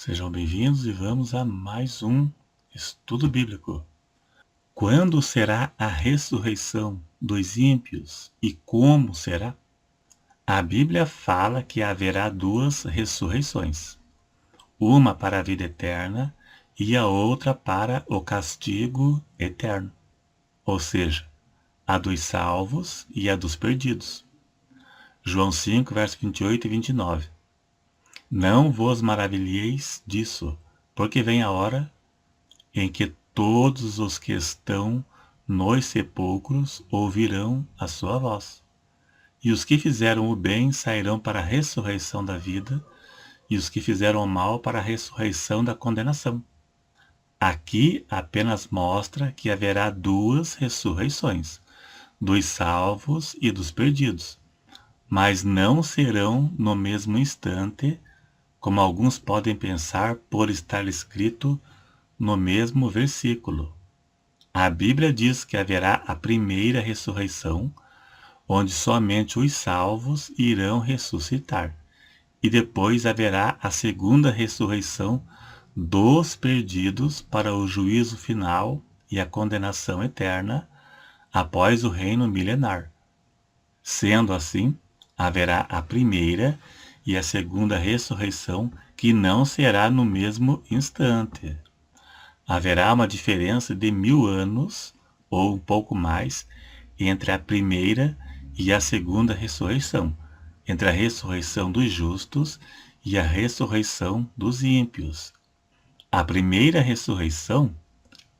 Sejam bem-vindos e vamos a mais um estudo bíblico. Quando será a ressurreição dos ímpios e como será? A Bíblia fala que haverá duas ressurreições, uma para a vida eterna e a outra para o castigo eterno, ou seja, a dos salvos e a dos perdidos. João 5, versos 28 e 29. Não vos maravilheis disso, porque vem a hora em que todos os que estão nos sepulcros ouvirão a sua voz. E os que fizeram o bem sairão para a ressurreição da vida, e os que fizeram o mal para a ressurreição da condenação. Aqui apenas mostra que haverá duas ressurreições, dos salvos e dos perdidos, mas não serão no mesmo instante, como alguns podem pensar por estar escrito no mesmo versículo. A Bíblia diz que haverá a primeira ressurreição, onde somente os salvos irão ressuscitar, e depois haverá a segunda ressurreição dos perdidos para o juízo final e a condenação eterna após o reino milenar. Sendo assim, haverá a primeira e a segunda ressurreição que não será no mesmo instante. Haverá uma diferença de 1000 anos, ou um pouco mais, entre a primeira e a segunda ressurreição, entre a ressurreição dos justos e a ressurreição dos ímpios. A primeira ressurreição,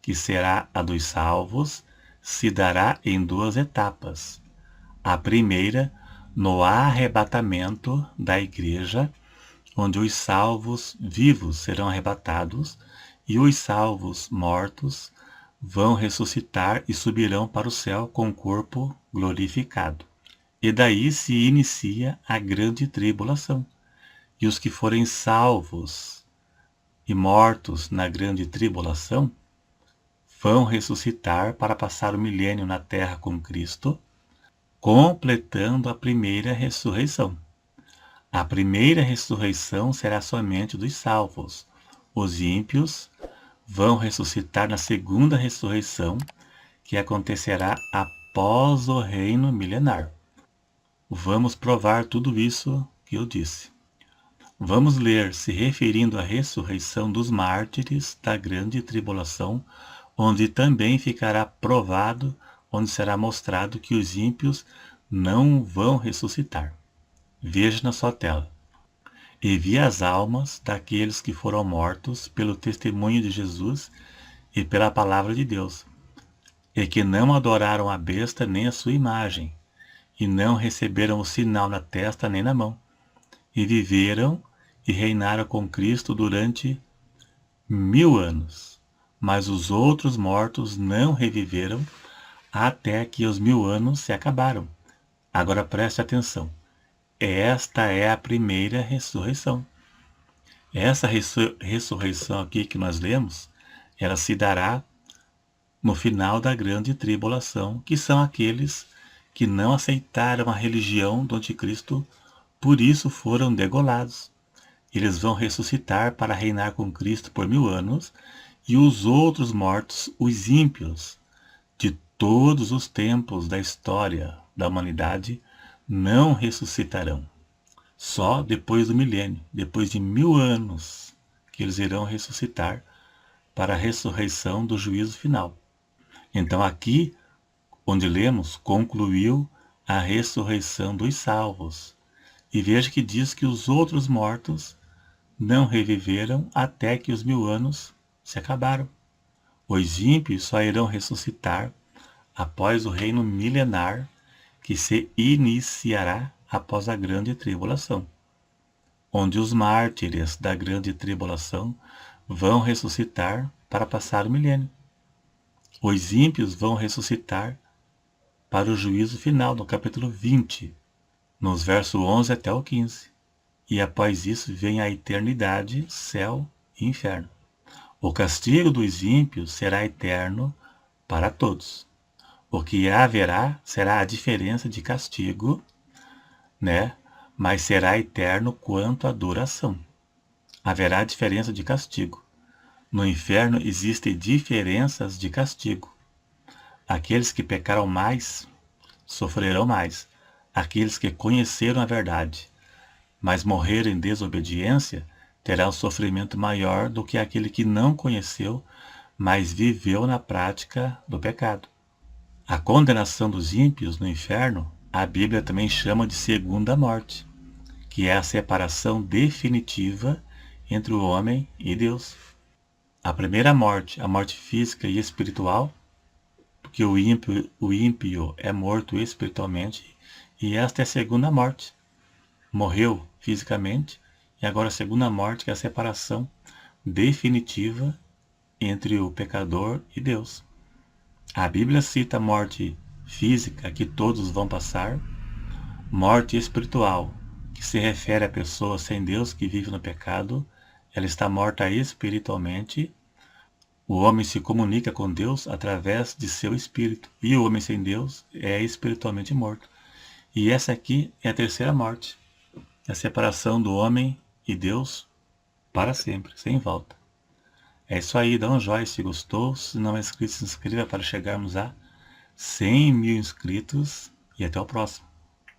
que será a dos salvos, se dará em duas etapas. A primeira, no arrebatamento da igreja, onde os salvos vivos serão arrebatados e os salvos mortos vão ressuscitar e subirão para o céu com o corpo glorificado. E daí se inicia a grande tribulação. E os que forem salvos e mortos na grande tribulação vão ressuscitar para passar o milênio na terra com Cristo, completando a primeira ressurreição. A primeira ressurreição será somente dos salvos. Os ímpios vão ressuscitar na segunda ressurreição, que acontecerá após o reino milenar. Vamos provar tudo isso que eu disse. Vamos ler se referindo à ressurreição dos mártires da grande tribulação, onde também ficará provado, onde será mostrado que os ímpios não vão ressuscitar. Veja na sua tela. E vi as almas daqueles que foram mortos pelo testemunho de Jesus e pela palavra de Deus, e que não adoraram a besta nem a sua imagem, e não receberam o sinal na testa nem na mão, e viveram e reinaram com Cristo durante 1000 anos. Mas os outros mortos não reviveram até que os 1000 anos se acabaram. Agora preste atenção. Esta é a primeira ressurreição. Essa ressurreição aqui que nós lemos, ela se dará no final da grande tribulação, que são aqueles que não aceitaram a religião do anticristo, por isso foram degolados. Eles vão ressuscitar para reinar com Cristo por 1000 anos, e os outros mortos, os ímpios, de todos os tempos da história da humanidade, não ressuscitarão. Só depois do milênio, depois de 1000 anos, que eles irão ressuscitar para a ressurreição do juízo final. Então aqui, onde lemos, concluiu a ressurreição dos salvos. E veja que diz que os outros mortos não reviveram até que os 1000 anos se acabaram. Os ímpios só irão ressuscitar após o reino milenar, que se iniciará após a grande tribulação, onde os mártires da grande tribulação vão ressuscitar para passar o milênio. Os ímpios vão ressuscitar para o juízo final, no capítulo 20, nos versos 11 até o 15. E após isso vem a eternidade, céu e inferno. O castigo dos ímpios será eterno para todos. O que haverá será a diferença de castigo, né? Mas será eterno quanto à duração. haverá diferença de castigo. No inferno existem diferenças de castigo. Aqueles que pecaram mais sofrerão mais. Aqueles que conheceram a verdade, mas morreram em desobediência, terá um sofrimento maior do que aquele que não conheceu, mas viveu na prática do pecado. A condenação dos ímpios no inferno, a Bíblia também chama de segunda morte, que é a separação definitiva entre o homem e Deus. A primeira morte, a morte física e espiritual, porque o ímpio é morto espiritualmente, e esta é a segunda morte. Morreu fisicamente, e agora a segunda morte, que é a separação definitiva entre o pecador e Deus. A Bíblia cita a morte física, que todos vão passar, morte espiritual, que se refere à pessoa sem Deus que vive no pecado, ela está morta espiritualmente. O homem se comunica com Deus através de seu espírito, e o homem sem Deus é espiritualmente morto. E essa aqui é a terceira morte, a separação do homem e Deus para sempre, sem volta. É isso aí, dá um joinha se gostou, se não é inscrito, se inscreva para chegarmos a 100 mil inscritos e até o próximo.